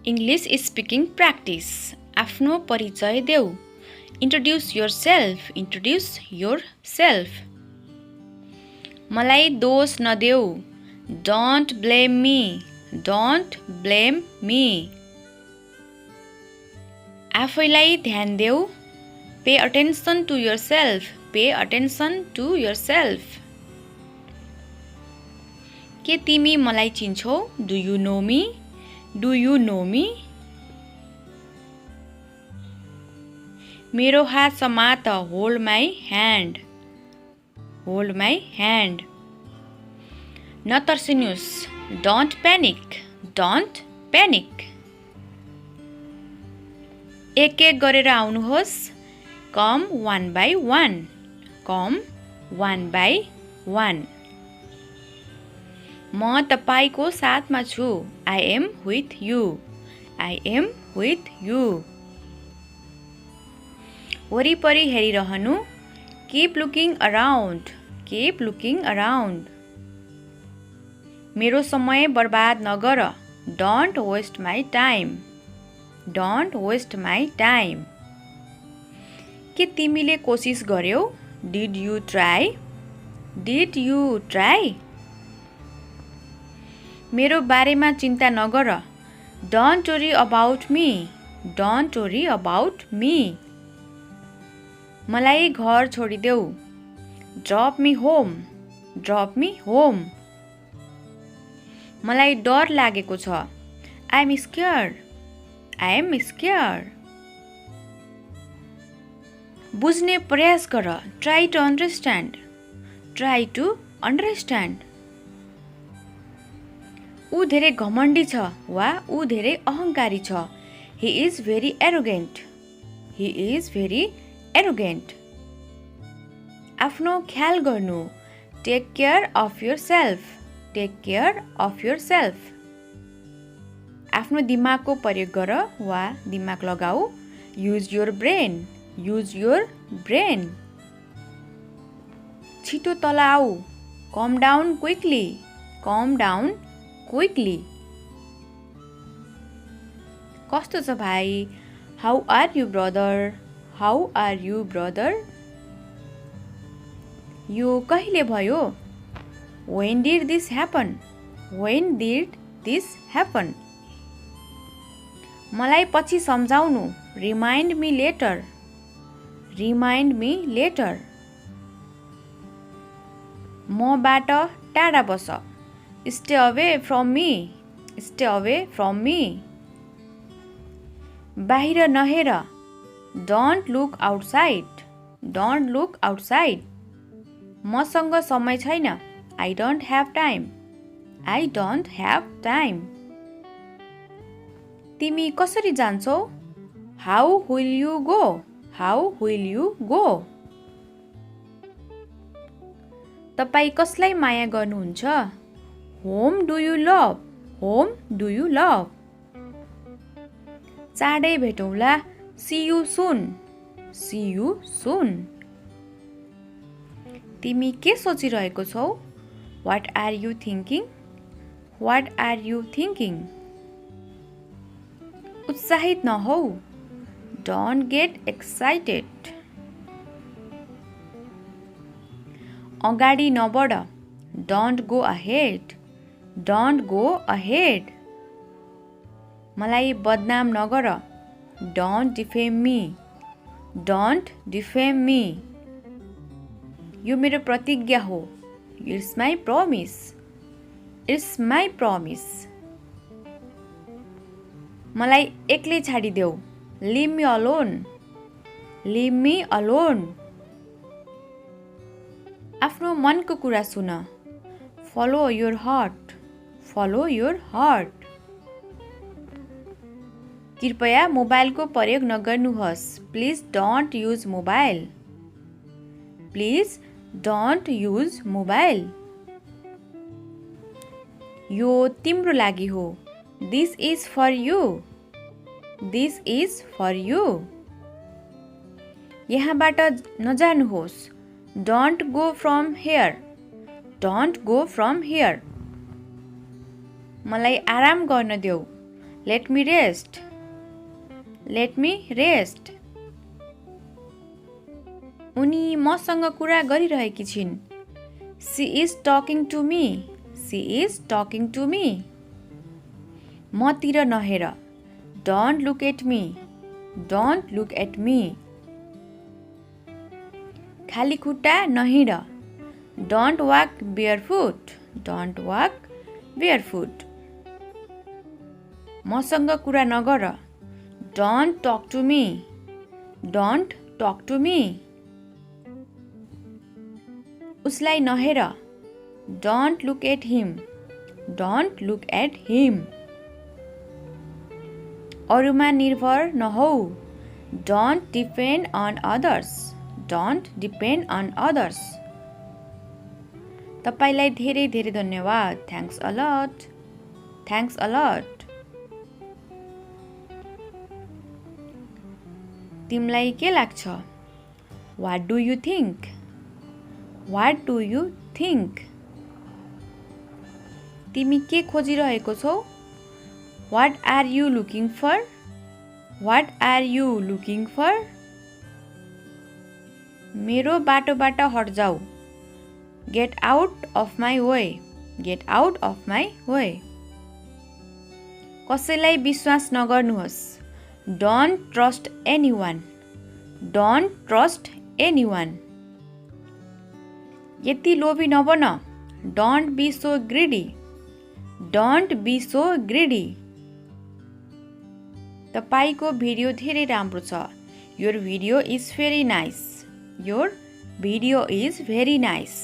English speaking practice. आफ्नो परिचय देऊ. Introduce yourself. Introduce yourself. मलाई दोष नदेऊ. Don't blame me. Don't blame me. आफैलाई ध्यान देऊ. Pay attention to yourself. Pay attention to yourself. के तिमी मलाई चिन्छौ? Do you know me? Do you know me? मेरो हात समात. Hold my hand. Hold my hand. नतर्सिनुस्. Don't panic. Don't panic. एक एक गरेर आउनुहोस्. Come one by one. Come one by one. म तपाईको साथमा छु. I am with you. I am with you. वरिपरि हेरिरहनु. Keep looking around. Keep looking around. मेरो समय बर्बाद नगर. Don't waste my time. Don't waste my time. के तिमीले कोसिस गर्यौ? Did you try? Did you try? मेरो बारेमा चिन्ता नगर. Don't worry about me. Don't worry about me. मलाई घर छोडिदेऊ. Drop me home. Drop me home. मलाई डर लागेको छ. I am scared. I am scared. बुझ्ने प्रयास गर. Try to understand. Try to understand. ऊ धेरै घमण्डी छ वा ऊ धेरै अहंकारी छ. He is very arrogant. He is very arrogant. आफ्नो ख्याल गर्नु. Take care of yourself. Take care of yourself. आफ्नो दिमागको प्रयोग गर वा दिमाग लगाऊ. Use your brain. Use your brain. छिटो तल आऊ. Calm down quickly. Calm down quickly. कस्तो छ भाइ? How are you brother? How are you brother? यो कहिले भयो? When did this happen? When did this happen? मलाई पछि सम्झाउनु. Remind me later. Remind me later. मबाट टाढा बस. Stay away from me. Stay away from me. बाहिर नहेर. Don't look outside. Don't look outside. मसँग समय छैन. I don't have time. I don't have time. तिमी कसरी जान्छौ? How will you go? How will you go? तपाई कसलाई माया गर्नुहुन्छ? Whom do you love? Whom do you love? चाँडै भेटौँला. See you soon. See you soon. तिमी के सोचिरहेको छौ? What are you thinking? What are you thinking? उत्साहित नहौ. Don't get excited. अगाडि नबढ. Don't go ahead. Don't go ahead. मलाई बदनाम नगर. Don't defame me. Don't defame me. यो मेरो प्रतिज्ञा हो. It's my promise. It's my promise. मलाई एक्लै छाडिदेऊ. Leave me alone. Leave me alone. आफ्नो मनको कुरा सुन. Follow your heart. Follow your heart. कृपया मोबाइलको प्रयोग नगर्नुहोस्. Please don't use mobile. Please don't use mobile. यो तिम्रो लागि हो. This is for you. This is for you. यहाँबाट नजानुहोस्. Don't go from here. Don't go from here. मलाई आराम गर्न देऊ. Let me rest. Let me rest. उनी मसँग कुरा गरिरहेकी छिन्. She is talking to me. She is talking to me. मतिर नहेर. Don't look at me. Don't look at me. खाली खुट्टा नहिँड. Don't walk barefoot. Don't walk barefoot. मसँग कुरा नगर. Don't talk to me. Don't talk to me. उसलाई नहेर. Don't look at him. Don't look at him. अरूमा निर्भर नहौ. Don't depend on others. Don't depend on others. तपाईलाई धेरै धेरै धन्यवाद. Thanks a lot. Thanks a lot. तिमलाई के लाग्छ? What do you think? What do you think? तिमी के खोजिरहेको छौ? What are you looking for? What are you looking for? मेरो बाटोबाट हट जाऊ. Get out of my way. Get out of my way. कसैलाई विश्वास नगर्नुहोस्. Don't trust anyone. Don't trust anyone. यति लोभी नबन. Don't be so greedy. Don't be so greedy. तपाईको video धेरै राम्रो छ. Your video is very nice. Your video is very nice.